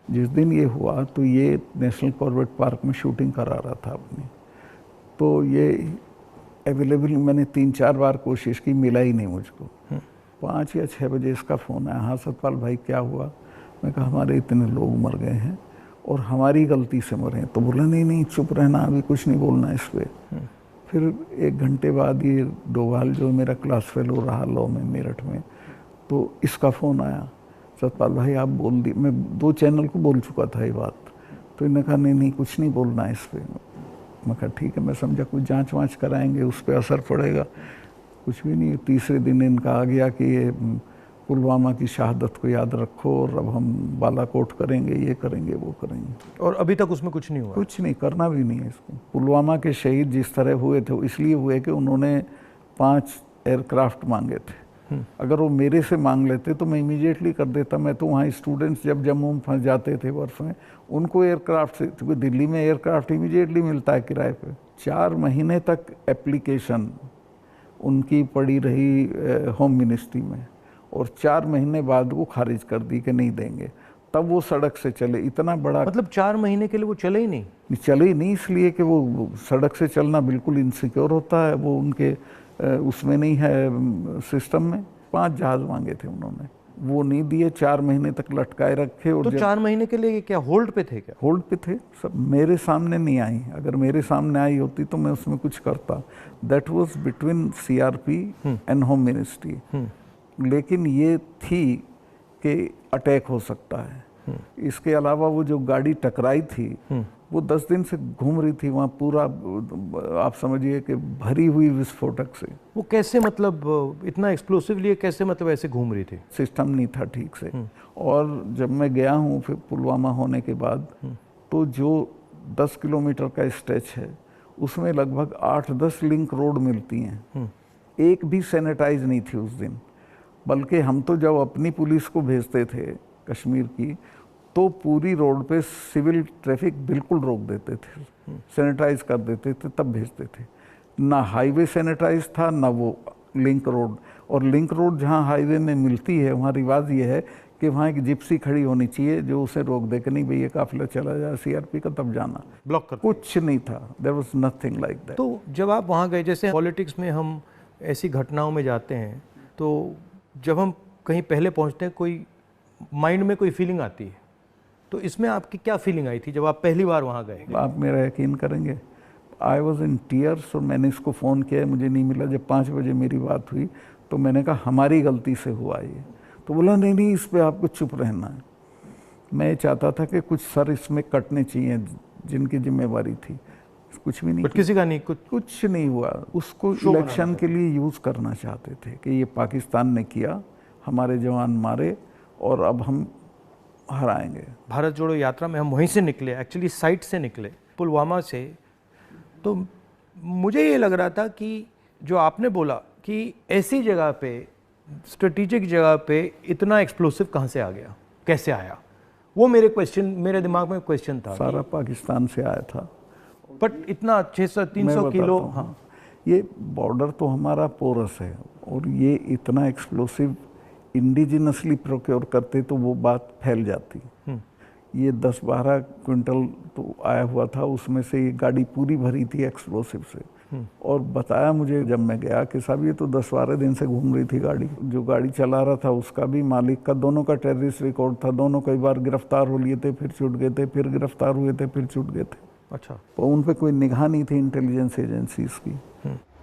जिस दिन ये हुआ तो ये नेशनल कॉर्बेट पार्क में शूटिंग करा रहा था अपनी, तो ये अवेलेबल मैंने 3-4 बार कोशिश की, मिला ही नहीं मुझको। 5 या 6 बजे इसका फ़ोन आया, हाँ सतपाल भाई क्या हुआ? मैं कहा हमारे इतने लोग मर गए हैं और हमारी गलती से मरे हैं। तो बोला नहीं नहीं चुप रहना, अभी कुछ नहीं बोलना इस पर। फिर 1 घंटे बाद ये डोभाल जो मेरा क्लास फेलो रहा लॉ में मेरठ में, तो इसका फ़ोन आया, सतपाल भाई आप बोल दी। मैं 2 चैनल को बोल चुका था ये बात, तो इन्होंने कहा नहीं नहीं कुछ नहीं बोलना इस पर। मैं कहा ठीक है, मैं समझा कुछ जांच वाँच कराएंगे, उस पर असर पड़ेगा। कुछ भी नहीं। तीसरे दिन इनका आ गया कि ये पुलवामा की शहादत को याद रखो और अब हम बालाकोट करेंगे, ये करेंगे, वो करेंगे। और अभी तक उसमें कुछ नहीं हुआ? कुछ नहीं, करना भी नहीं है इसको। पुलवामा के शहीद जिस तरह हुए थे इसलिए हुए कि उन्होंने 5 एयरक्राफ्ट मांगे थे। अगर वो मेरे से मांग लेते तो मैं इमीडिएटली कर देता। मैं तो वहाँ स्टूडेंट्स जब जम्मू में फंस जाते थे बर्फ में, उनको एयरक्राफ्ट से, क्योंकि दिल्ली में एयरक्राफ्ट इमीडिएटली मिलता है किराए पे। 4 महीने तक एप्लीकेशन उनकी पड़ी रही होम मिनिस्ट्री में, और 4 महीने बाद वो खारिज कर दी कि नहीं देंगे। तब वो सड़क से चले। इतना बड़ा, मतलब 4 महीने के लिए वो चले ही नहीं? चले ही नहीं, इसलिए कि वो सड़क से चलना बिल्कुल इनसिक्योर होता है, वो उनके उसमें नहीं है सिस्टम में। 5 जहाज मांगे थे उन्होंने, वो नहीं दिए। 4 महीने तक लटकाए रखे। और तो 4 महीने के लिए क्या होल्ड पे थे? क्या होल्ड पे थे सब? मेरे सामने नहीं आई। अगर मेरे सामने आई होती तो मैं उसमें कुछ करता। That was between CRP and home ministry. लेकिन ये थी कि अटैक हो सकता है। इसके अलावा वो जो गाड़ी टकराई थी वो 10 दिन से घूम रही थी वहाँ, पूरा आप समझिए कि भरी हुई विस्फोटक से। वो कैसे, मतलब इतना एक्सप्लोसिवली कैसे, मतलब ऐसे घूम रही थी? सिस्टम नहीं था ठीक से। और जब मैं गया हूँ फिर पुलवामा होने के बाद, तो जो 10 किलोमीटर का स्ट्रेच है उसमें लगभग 8-10 लिंक रोड मिलती हैं। एक भी सैनिटाइज नहीं थी उस दिन। बल्कि हम तो जब अपनी पुलिस को भेजते थे कश्मीर की, तो पूरी रोड पे सिविल ट्रैफिक बिल्कुल रोक देते थे, सैनिटाइज कर देते थे, तब भेजते थे। ना हाईवे सैनिटाइज था, ना वो लिंक रोड। और लिंक रोड जहाँ हाईवे में मिलती है वहाँ रिवाज ये है कि वहाँ एक जिप्सी खड़ी होनी चाहिए जो उसे रोक दे कि नहीं भाई ये काफिला चला जाए सीआरपी का, तब जाना। ब्लॉक कर कुछ नहीं था, there was nothing like that. तो जब आप वहाँ गए, जैसे पॉलिटिक्स में हम ऐसी घटनाओं में जाते हैं, तो जब हम कहीं पहले पहुँचते हैं, कोई माइंड में कोई फीलिंग आती है, तो इसमें आपकी क्या फीलिंग आई थी जब आप पहली बार वहाँ गए? आप मेरा यकीन करेंगे, आई वॉज इन टीयर्स। और मैंने इसको फ़ोन किया, मुझे नहीं मिला। जब 5 बजे मेरी बात हुई तो मैंने कहा हमारी गलती से हुआ ये। तो बोला नहीं नहीं इस पर आपको चुप रहना है। मैं चाहता था कि कुछ सर इसमें कटने चाहिए जिनकी जिम्मेवारी थी। कुछ भी नहीं, किसी का नहीं, कुछ नहीं हुआ। उसको इलेक्शन के लिए यूज़ करना चाहते थे कि ये पाकिस्तान ने किया, हमारे जवान मारे और अब हम हराएंगे। भारत जोड़ो यात्रा में हम वहीं से निकले, एक्चुअली साइट से निकले, पुलवामा से। तो मुझे ये लग रहा था कि जो आपने बोला कि ऐसी जगह पे, स्ट्रेटेजिक जगह पे इतना एक्सप्लोसिव कहाँ से आ गया, कैसे आया, वो मेरे दिमाग में क्वेश्चन था। सारा पाकिस्तान से आया था, बट इतना 600-300 किलो। हाँ, ये बॉर्डर तो हमारा पोरस है, और ये इतना एक्सप्लोसिव इंडिजिनसली प्रोक्योर करते तो वो बात फैल जाती। ये 10-12 क्विंटल तो आया हुआ था, उसमें से ये गाड़ी पूरी भरी थी एक्सप्लोसिव से। और बताया मुझे जब मैं गया कि साहब ये तो 10-12 दिन से घूम रही थी गाड़ी। जो गाड़ी चला रहा था उसका भी, मालिक का, दोनों का टेररिस्ट रिकॉर्ड था। दोनों कई बार गिरफ्तार हो लिए थे, फिर छूट गए थे, फिर गिरफ्तार हुए थे, फिर छूट गए थे। अच्छा। तो उन पर कोई निगाह नहीं थी इंटेलिजेंस एजेंसीज की।